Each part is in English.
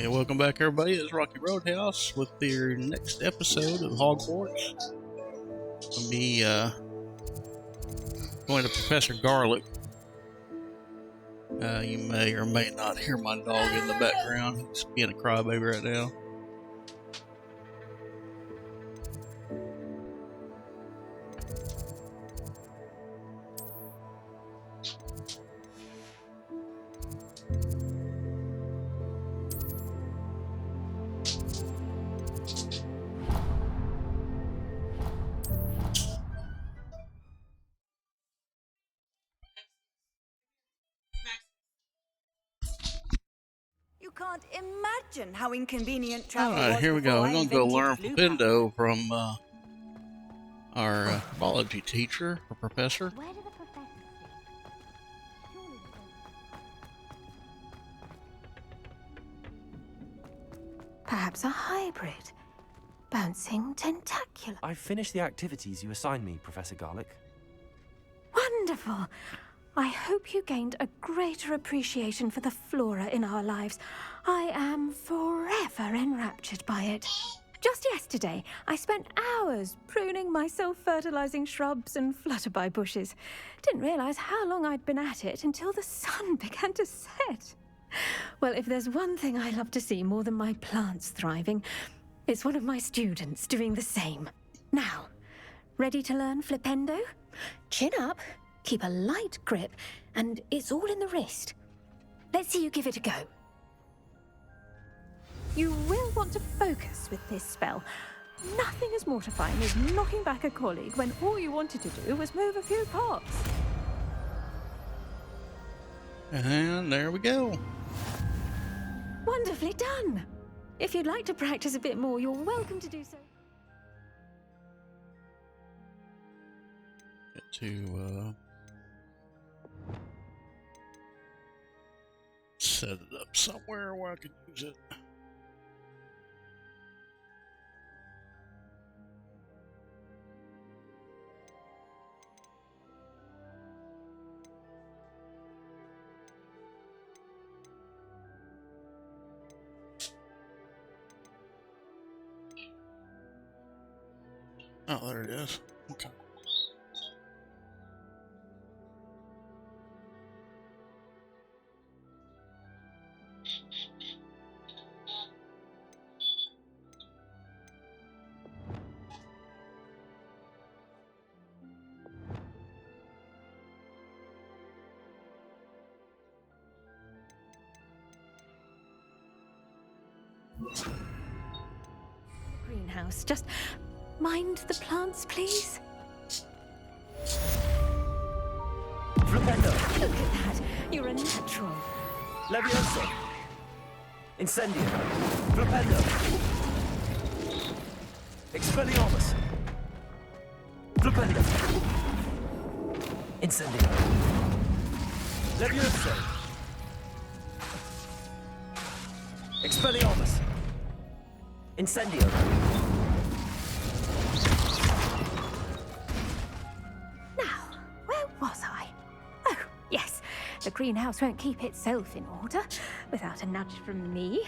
Hey, welcome back, everybody. It's Rocky Roadhouse with your next episode of Hogwarts. I'll be going to Professor Garlic. You may or may not hear my dog in the background. He's being a crybaby right now. You can't imagine how inconvenient travel was. Alright, here we go. We're going to go learn Flipendo from our biology teacher or professor. Where do the professors sleep? Surely they Perhaps a hybrid. Bouncing tentacular. I've finished the activities you assigned me, Professor Garlic. Wonderful! I hope you gained a greater appreciation for the flora in our lives. I am forever enraptured by it. Just yesterday, I spent hours pruning my self-fertilizing shrubs and flutterby bushes. Didn't realize how long I'd been at it until the sun began to set. Well, if there's one thing I love to see more than my plants thriving, it's one of my students doing the same. Now, ready to learn Flipendo? Chin up, keep a light grip, and it's all in the wrist. Let's see you give it a go. You will want to focus with this spell. Nothing as mortifying as knocking back a colleague when all you wanted to do was move a few pots. And there we go. Wonderfully done. If you'd like to practice a bit more, you're welcome to do so. Get to set it up somewhere where I can use it. Oh, there it is. Okay. Greenhouse, just mind the plants, please. Flipendo! Look at that. You're a natural. Levioso! Incendio! Flipendo! Expelliarmus! Flipendo! Incendio! Levioso! Expelliarmus! Incendio! The greenhouse won't keep itself in order without a nudge from me.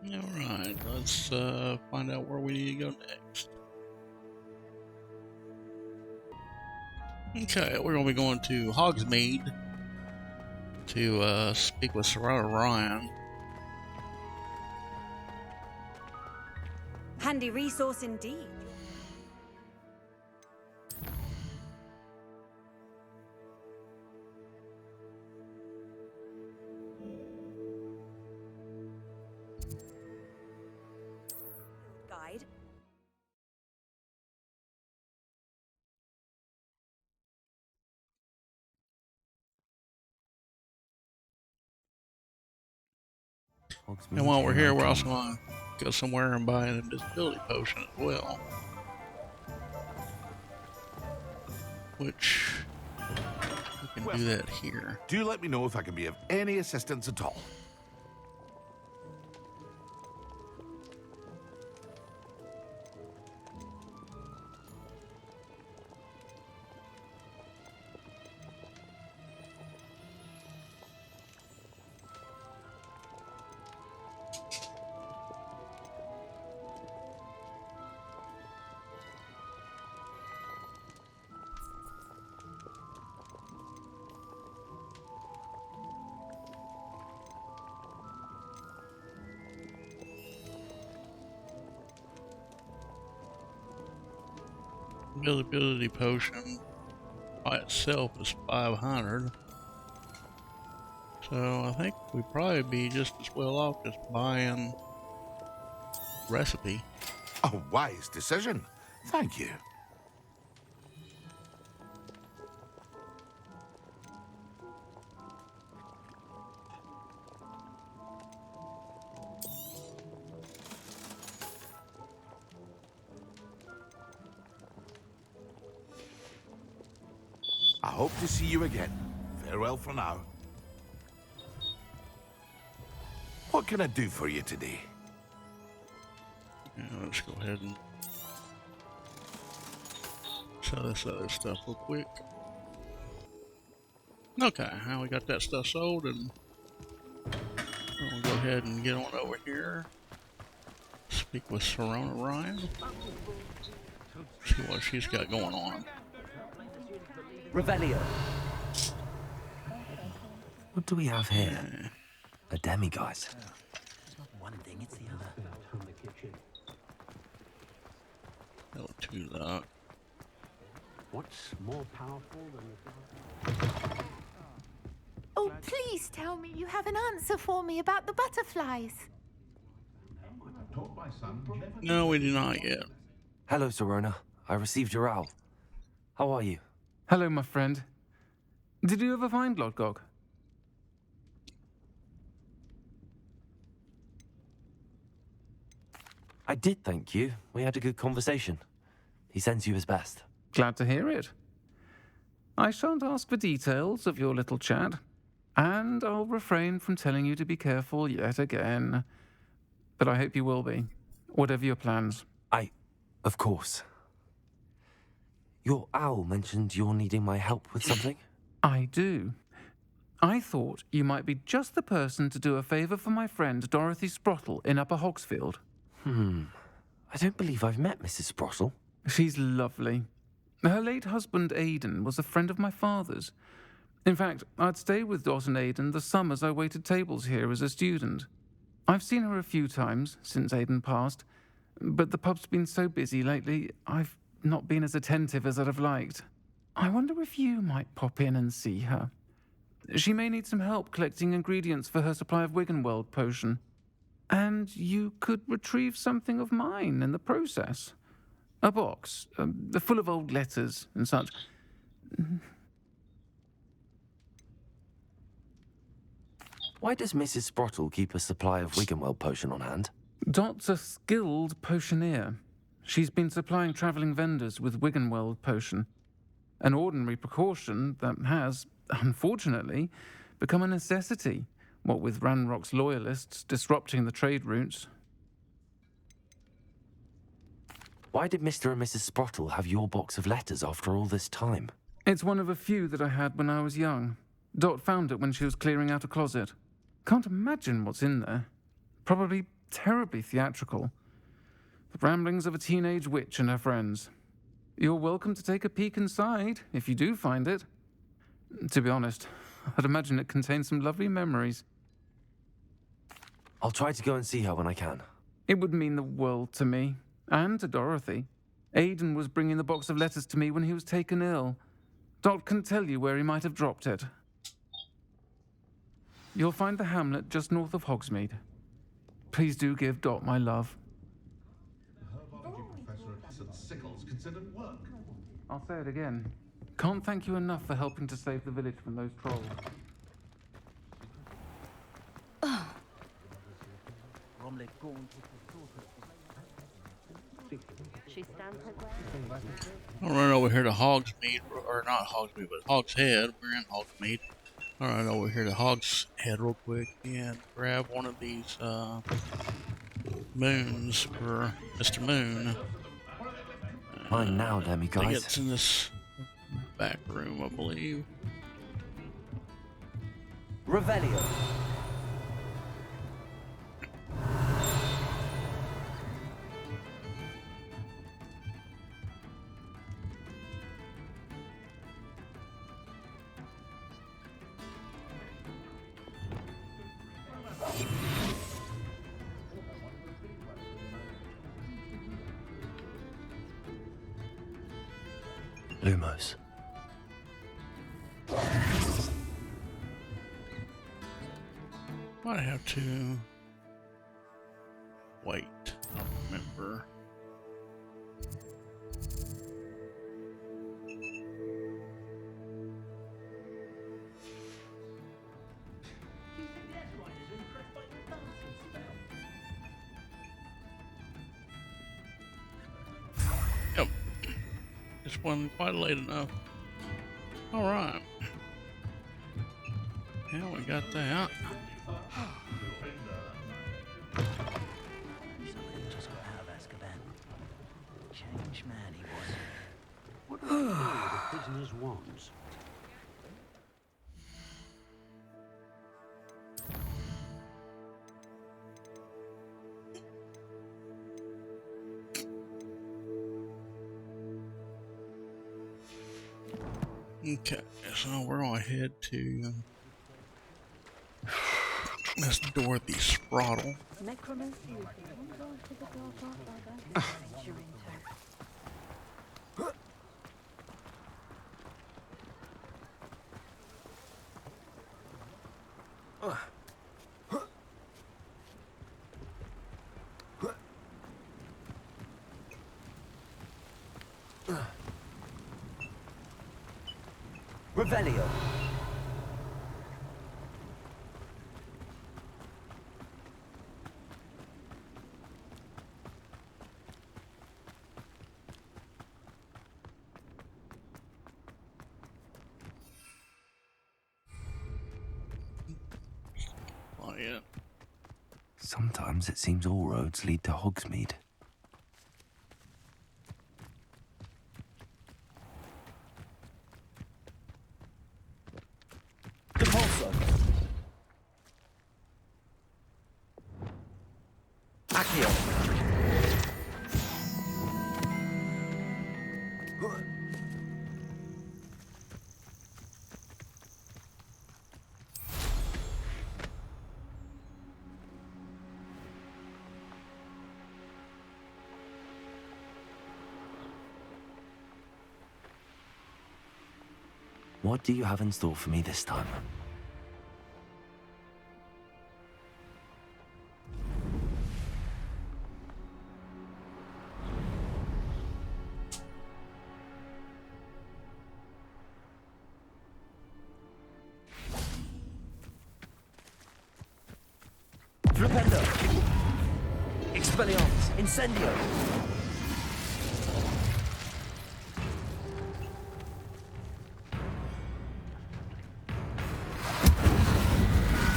Alright, let's find out where we need to go next. Okay, we're going to be going to Hogsmeade to speak with Sir Ryan. Handy resource indeed. Guide. And while we're here, we're also going to go somewhere and buy an invisibility potion as well. Which, we can do that here. Do let me know if I can be of any assistance at all. Invisibility potion by itself is 500. So I think we'd probably be just as well off just buying recipe. A wise decision. Thank you. I hope to see you again. Farewell for now. What can I do for you today? Yeah, let's go ahead and sell this other stuff real quick. Okay, now we got that stuff sold, and we'll go ahead and get on over here. Speak with Serona Ryan. See what she's got going on. Revelio. What do we have here? A demiguise. It's not one thing, it's the other. Level 2 lock. What's more powerful than Oh, please tell me you have an answer for me about the butterflies. No, we do not yet. Hello, Serona. I received your owl. How are you? Hello, my friend. Did you ever find Lodgog? I did, thank you. We had a good conversation. He sends you his best. Glad to hear it. I shan't ask for details of your little chat, and I'll refrain from telling you to be careful yet again. But I hope you will be, whatever your plans. Of course. Your owl mentioned you're needing my help with something? I do. I thought you might be just the person to do a favour for my friend Dorothy Sprottle in Upper Hogsfield. I don't believe I've met Mrs. Sprottle. She's lovely. Her late husband, Aidan, was a friend of my father's. In fact, I'd stay with Dot and Aidan the summers I waited tables here as a student. I've seen her a few times since Aidan passed, but the pub's been so busy lately, I've not been as attentive as I'd have liked. I wonder if you might pop in and see her. She may need some help collecting ingredients for her supply of Wiggenweld potion. And you could retrieve something of mine in the process. A box, full of old letters and such. Why does Mrs. Sprottle keep a supply of Wiggenweld potion on hand? Dot's a skilled potioneer. She's been supplying travelling vendors with Wiggenweld potion. An ordinary precaution that has, unfortunately, become a necessity, what with Ranrock's loyalists disrupting the trade routes. Why did Mr. and Mrs. Sprottle have your box of letters after all this time? It's one of a few that I had when I was young. Dot found it when she was clearing out a closet. Can't imagine what's in there. Probably terribly theatrical. The ramblings of a teenage witch and her friends. You're welcome to take a peek inside, if you do find it. To be honest, I'd imagine it contains some lovely memories. I'll try to go and see her when I can. It would mean the world to me, and to Dorothy. Aidan was bringing the box of letters to me when he was taken ill. Dot can tell you where he might have dropped it. You'll find the hamlet just north of Hogsmeade. Please do give Dot my love. I'll say it again. Can't thank you enough for helping to save the village from those trolls. She stands her ground. I'll run over here to Hogsmeade, or not Hogsmeade, but Hogshead. We're in Hogsmeade. I'll run over here to Hogshead real quick and grab one of these moons for Mr. Moon. Mine now, I think demiguise. it's in this back room, I believe. Revelio. Lumos. Might have to wait. I don't remember. Yep. Just wasn't quite late enough. Alright. Yeah, we got that. Somebody just got out of Azkaban. Change man he was. What do they do with the prisoner's wands? Okay, so we're gonna head to Miss Dorothy Sprottle. Necromancy is the window to the door by the century. Revelio. Oh yeah. Sometimes it seems all roads lead to Hogsmeade. Impulso. Accio. What do you have in store for me this time? Flipendo! Expelliarmus! Incendio!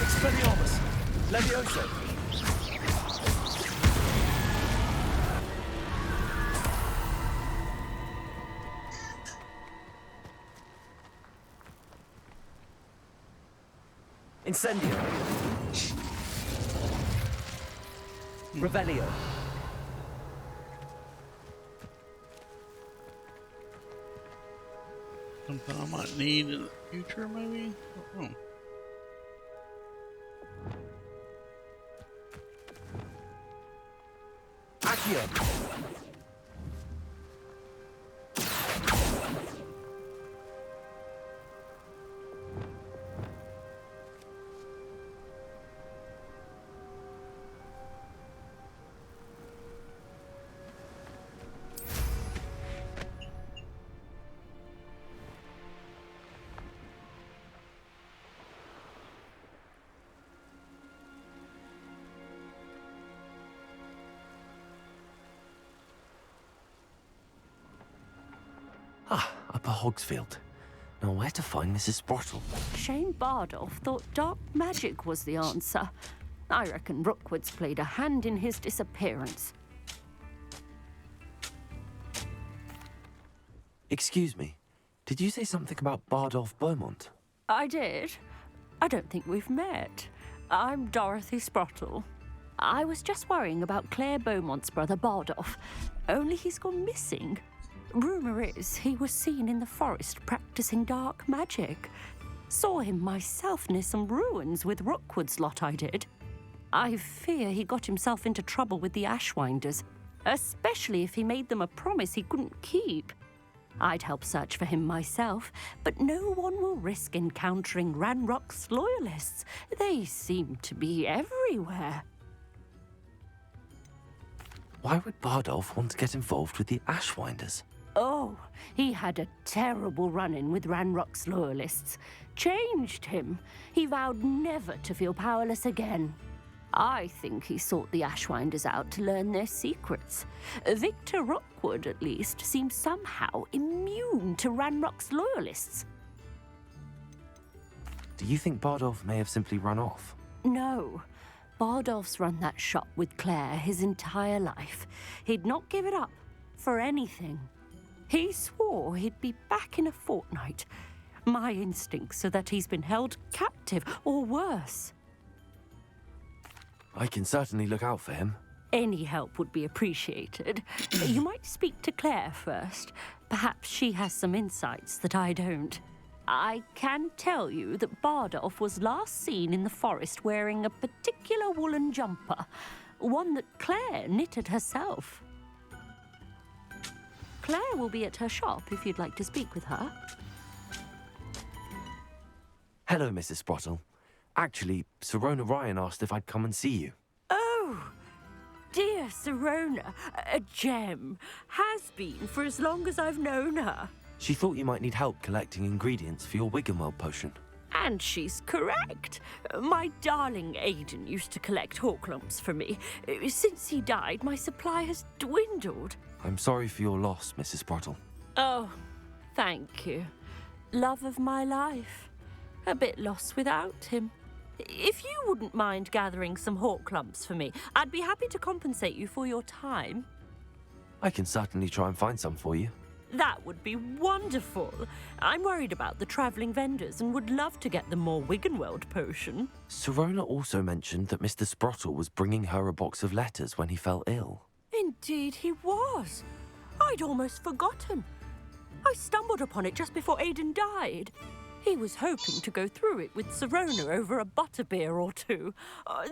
Expelliarmus! Levioso! Incendio! Revelio! Something I might need in the future, maybe? I don't know. Accio! Upper Hogsfield. Now where to find Mrs. Sprottle? Shane Bardolph thought dark magic was the answer. I reckon Rookwood's played a hand in his disappearance. Excuse me, did you say something about Bardolph Beaumont? I did. I don't think we've met. I'm Dorothy Sprottle. I was just worrying about Claire Beaumont's brother Bardolph, only he's gone missing. Rumour is he was seen in the forest practicing dark magic. Saw him myself near some ruins with Rookwood's lot I did. I fear he got himself into trouble with the Ashwinders, especially if he made them a promise he couldn't keep. I'd help search for him myself, but no one will risk encountering Ranrock's loyalists. They seem to be everywhere. Why would Bardolph want to get involved with the Ashwinders? Oh, he had a terrible run-in with Ranrock's loyalists. Changed him. He vowed never to feel powerless again. I think he sought the Ashwinders out to learn their secrets. Victor Rockwood, at least, seems somehow immune to Ranrock's loyalists. Do you think Bardolph may have simply run off? No. Bardolph's run that shop with Claire his entire life. He'd not give it up for anything. He swore he'd be back in a fortnight. My instincts are that he's been held captive, or worse. I can certainly look out for him. Any help would be appreciated. You might speak to Claire first. Perhaps she has some insights that I don't. I can tell you that Bardolph was last seen in the forest wearing a particular woolen jumper, one that Claire knitted herself. Claire will be at her shop if you'd like to speak with her. Hello, Mrs. Sprottle. Actually, Sirona Ryan asked if I'd come and see you. Oh, dear Sirona, a gem. Has been for as long as I've known her. She thought you might need help collecting ingredients for your Wiggenweld potion. And she's correct. My darling Aidan used to collect hawklumps for me. Since he died, my supply has dwindled. I'm sorry for your loss, Mrs. Sprottle. Oh, thank you. Love of my life. A bit lost without him. If you wouldn't mind gathering some hawklumps for me, I'd be happy to compensate you for your time. I can certainly try and find some for you. That would be wonderful. I'm worried about the travelling vendors and would love to get them more Wiggenweld potion. Sirona also mentioned that Mr. Sprottle was bringing her a box of letters when he fell ill. Indeed he was. I'd almost forgotten. I stumbled upon it just before Aidan died. He was hoping to go through it with Sirona over a butterbeer or two.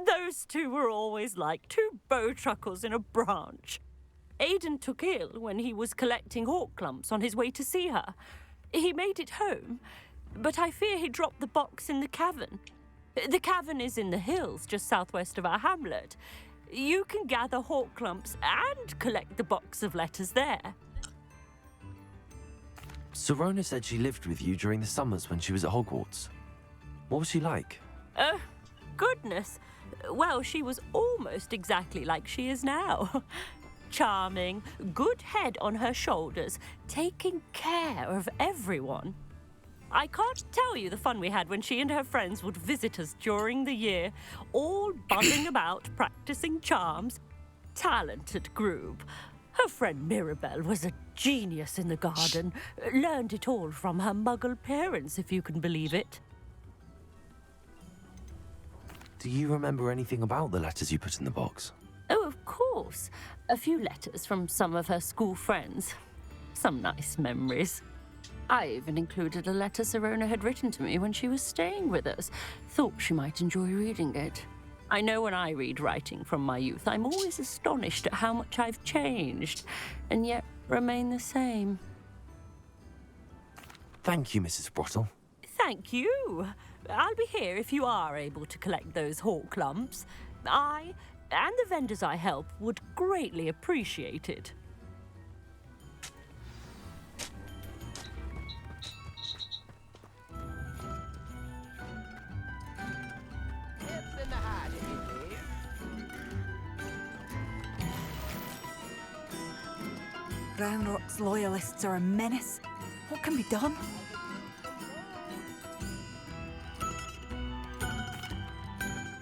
Those two were always like two bowtruckles in a branch. Aidan took ill when he was collecting hawklumps on his way to see her. He made it home, but I fear he dropped the box in the cavern. The cavern is in the hills just southwest of our hamlet. You can gather hawklumps and collect the box of letters there. Sirona said she lived with you during the summers when she was at Hogwarts. What was she like? Goodness. Well, she was almost exactly like she is now. Charming, good head on her shoulders, taking care of everyone. I can't tell you the fun we had when she and her friends would visit us during the year, all buzzing about, practicing charms. Talented group. Her friend Mirabelle was a genius in the garden. Learned it all from her muggle parents, if you can believe it. Do you remember anything about the letters you put in the box? Oh, of course. A few letters from some of her school friends. Some nice memories. I even included a letter Sirona had written to me when she was staying with us. Thought she might enjoy reading it. I know when I read writing from my youth, I'm always astonished at how much I've changed, and yet remain the same. Thank you, Mrs. Sprottle. Thank you. I'll be here if you are able to collect those hawklumps. I, and the vendors I help, would greatly appreciate it. Ranrock's loyalists are a menace. What can be done?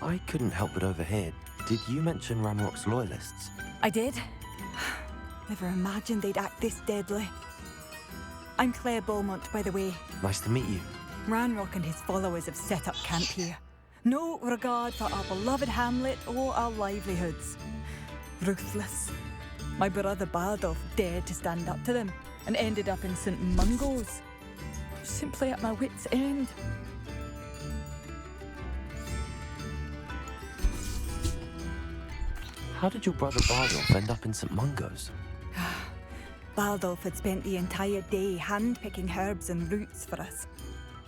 I couldn't help but overhear. Did you mention Ranrock's loyalists? I did. Never imagined they'd act this deadly. I'm Claire Beaumont, by the way. Nice to meet you. Ranrock and his followers have set up camp here. No regard for our beloved hamlet or our livelihoods. Ruthless. My brother Bardolph dared to stand up to them and ended up in St. Mungo's. Simply at my wit's end. How did your brother Bardolph end up in St. Mungo's? Baldolf had spent the entire day hand-picking herbs and roots for us.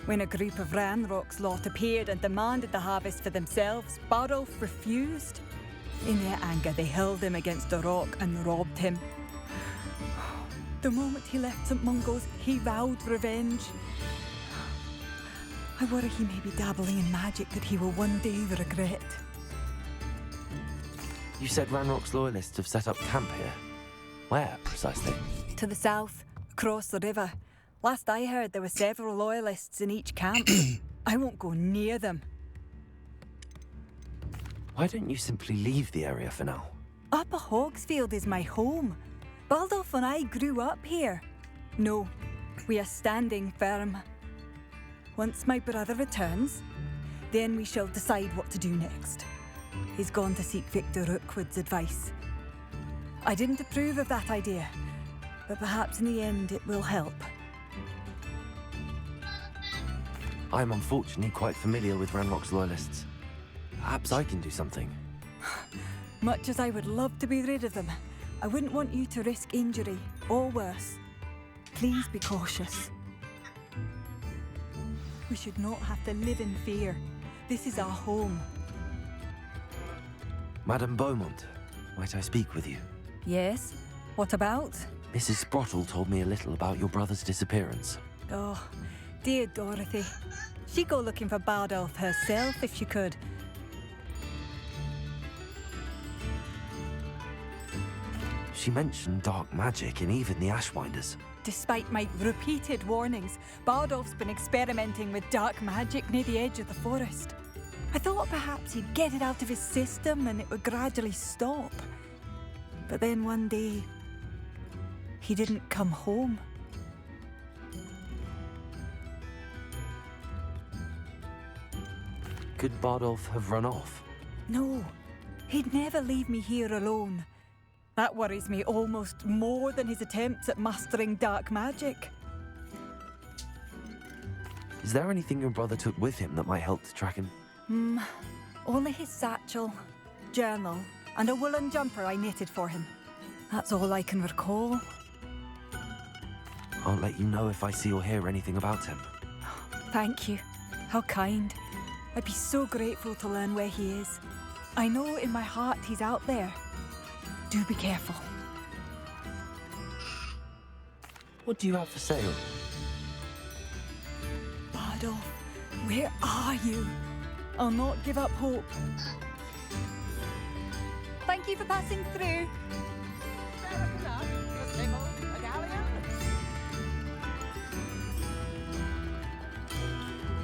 When a group of Ranrock's lot appeared and demanded the harvest for themselves, Baldolf refused. In their anger, they hurled him against a rock and robbed him. The moment he left St. Mungo's, he vowed revenge. I worry he may be dabbling in magic that he will one day regret. You said Ranrock's loyalists have set up camp here. Where, precisely? To the south, across the river. Last I heard, there were several loyalists in each camp. I won't go near them. Why don't you simply leave the area for now? Upper Hogsfield is my home. Baldolf and I grew up here. No, we are standing firm. Once my brother returns, then we shall decide what to do next. He's gone to seek Victor Rookwood's advice. I didn't approve of that idea, but perhaps in the end it will help. I'm unfortunately quite familiar with Ranrock's loyalists. Perhaps I can do something. Much as I would love to be rid of them, I wouldn't want you to risk injury, or worse. Please be cautious. We should not have to live in fear. This is our home. Madame Beaumont, might I speak with you? Yes? What about? Mrs. Sprottle told me a little about your brother's disappearance. Oh, dear Dorothy. She'd go looking for Bardolph herself if she could. She mentioned dark magic and even the Ashwinders. Despite my repeated warnings, Bardolph's been experimenting with dark magic near the edge of the forest. I thought perhaps he'd get it out of his system and it would gradually stop. But then one day, he didn't come home. Could Bardolph have run off? No, he'd never leave me here alone. That worries me almost more than his attempts at mastering dark magic. Is there anything your brother took with him that might help to track him? Only his satchel, journal, and a woolen jumper I knitted for him. That's all I can recall. I'll let you know if I see or hear anything about him. Thank you. How kind. I'd be so grateful to learn where he is. I know in my heart he's out there. Do be careful. What do you have for sale? Bardolph, where are you? I'll not give up hope. Thank you for passing through.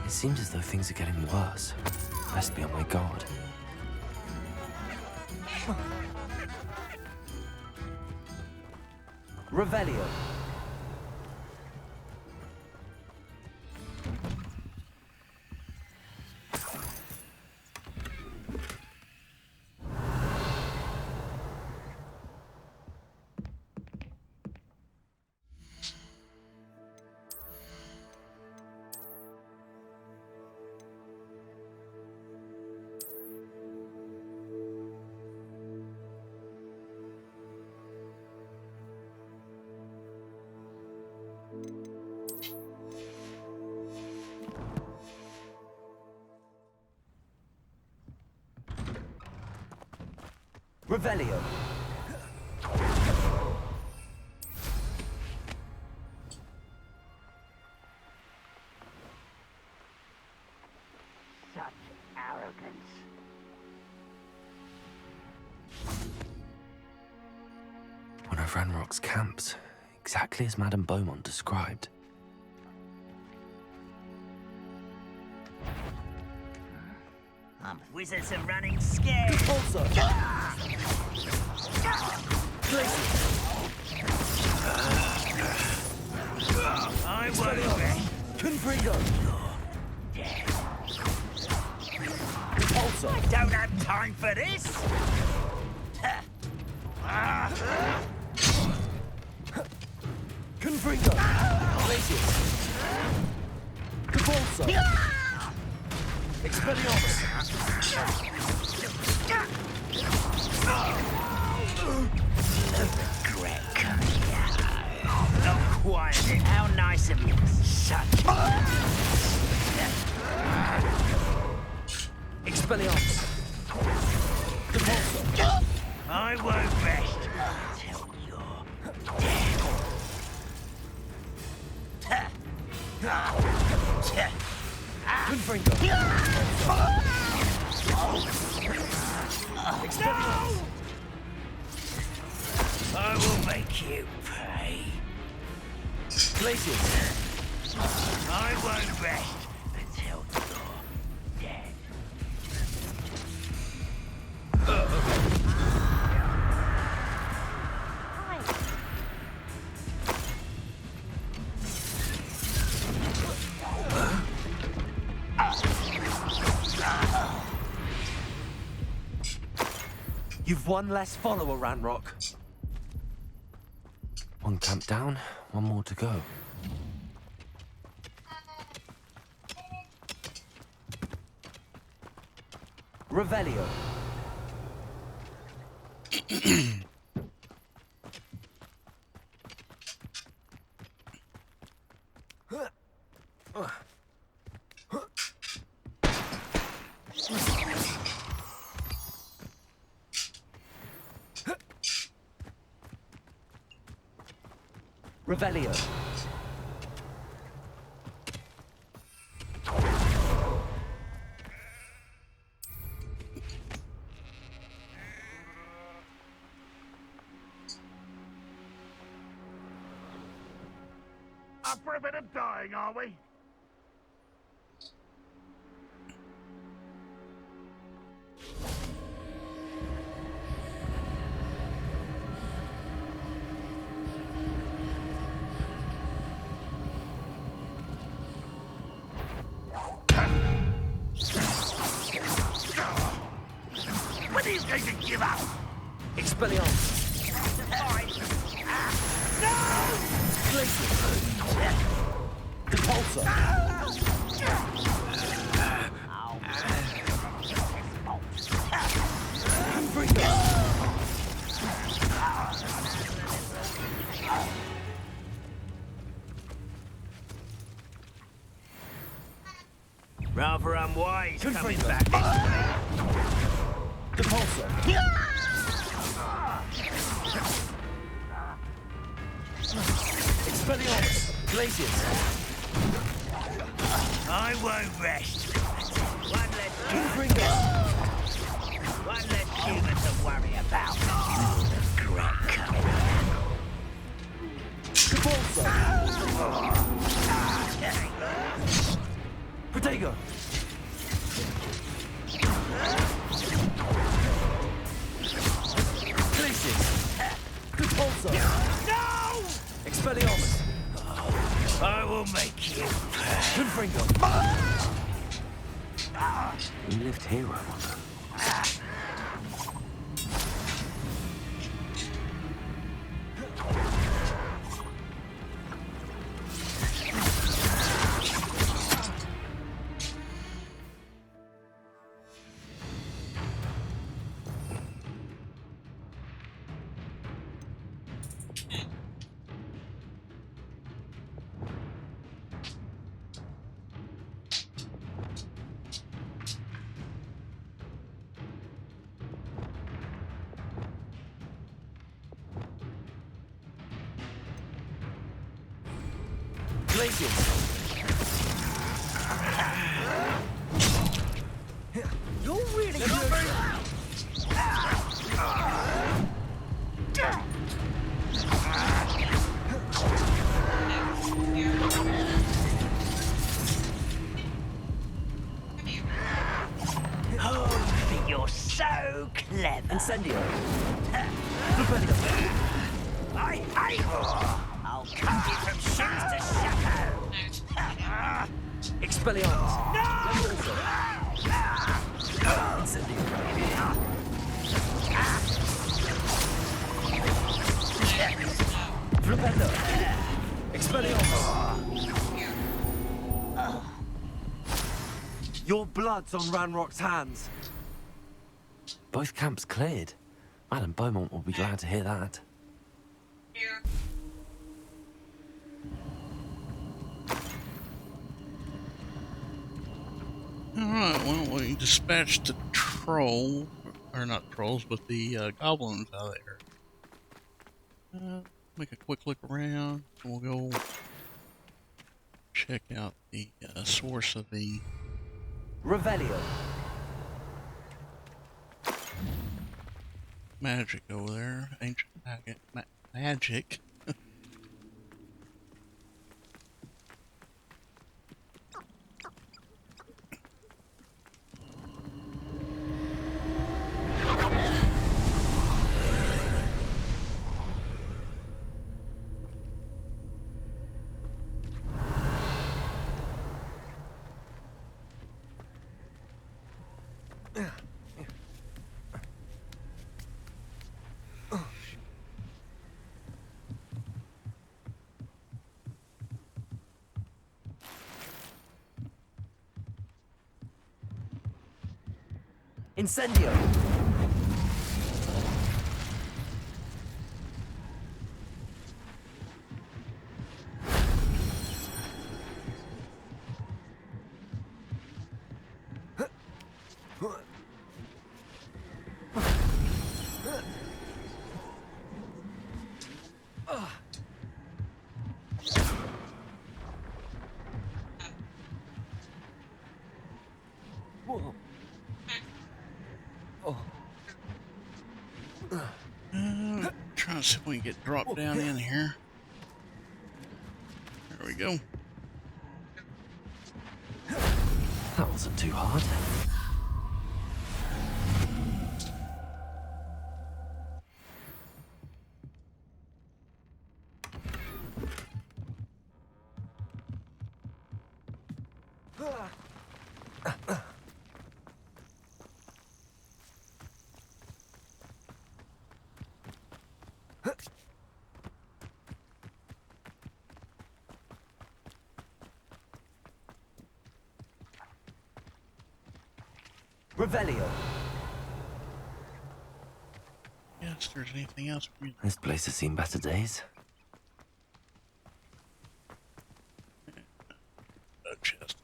It seems as though things are getting worse. Best be on my guard. Revelio. Revelio. Such arrogance. One of Ranrock's camps, exactly as Madame Beaumont described. Wizards are running scared. Also, I won't. Confringo. Also, I don't have time for this. Confringo. Glacius. Capulso. Expelliarmus. fired it. How nice of you. Such. Expelliarmus. I won't rest until you're dead. Confringo. No! I will make you pay. Glaciers. I won't rest until you're dead. You've one less follower, Ranrock. One camp down, one more to go. Revelio. Revelio. Up for a bit of dying, are we? When are you going to give up? Expelliarmus. Repulsor. Rather unwise coming back this way. Repulsor. Expelliarmus. Glaciers. I won't rest. One less human to worry about. Regret coming. Repulsor. Protego. Glaciers. Repulsor. No! Expelliarmus. I will make you. Confringo. You lived here, I wonder. Glaciers. You're really good. Oh, you think you're so clever. Incendio. I hate I'll cut you from shoes to shadow. Expelliarmus. No! Incendio. Flipendo. Expelliarmus. Your blood's on Ranrock's hands. Both camps cleared. Madam Beaumont will be glad to hear that. Alright, well, we dispatched the troll, or not trolls, but the goblins out there. Make a quick look around, and we'll go check out the source of the Revelio. magic over there. Ancient magic. Incendio. Trying to see if we can get dropped down in here. There we go. That wasn't too hard. Revelio. Yes, there's anything else we need. This place has seen better days. A chest.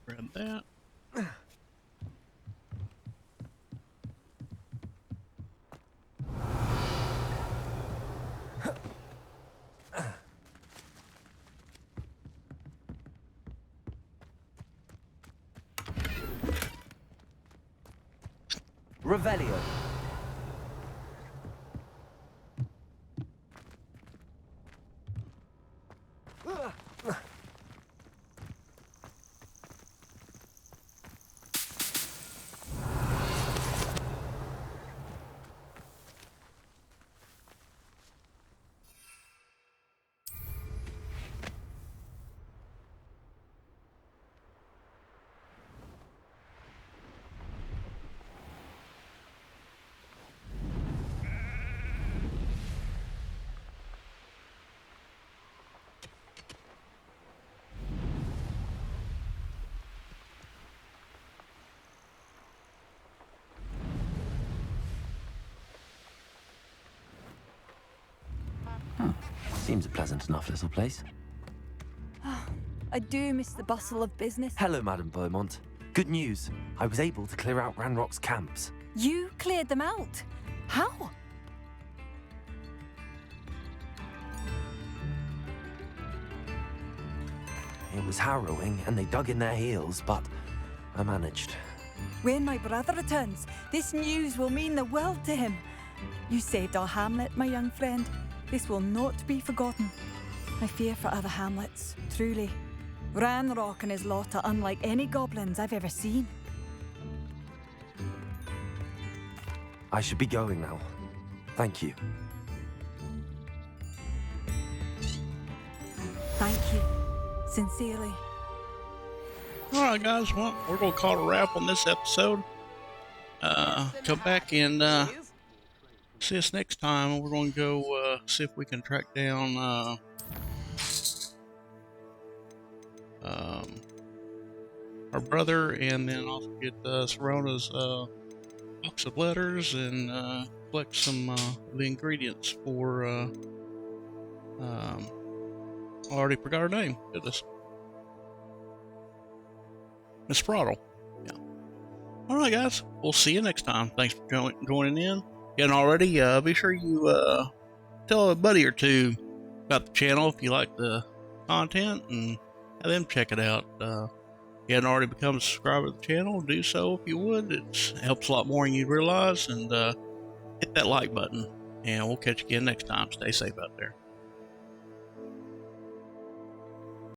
Grab that. Revelio. Seems a pleasant enough little place. I do miss the bustle of business. Hello, Madame Beaumont. Good news. I was able to clear out Ranrock's camps. You cleared them out? How? It was harrowing, and they dug in their heels, but I managed. When my brother returns, this news will mean the world to him. You saved our hamlet, my young friend. This will not be forgotten. I fear for other hamlets, truly. Ranrock and his lot are unlike any goblins I've ever seen. I should be going now. Thank you. Thank you. Sincerely. Alright guys, well, we're going to call it a wrap on this episode. Come back and see us next time. We're going to go see if we can track down our brother, and then also get Serona's box of letters and collect some of the ingredients for I already forgot her name. Goodness. Miss Sprottle. Yeah. All right, guys. We'll see you next time. Thanks for joining in. And already, be sure you tell a buddy or two about the channel if you like the content, and have them check it out. If you hadn't already become a subscriber to the channel, do so if you would. It helps a lot more than you realize. And hit that like button. And we'll catch you again next time. Stay safe out there.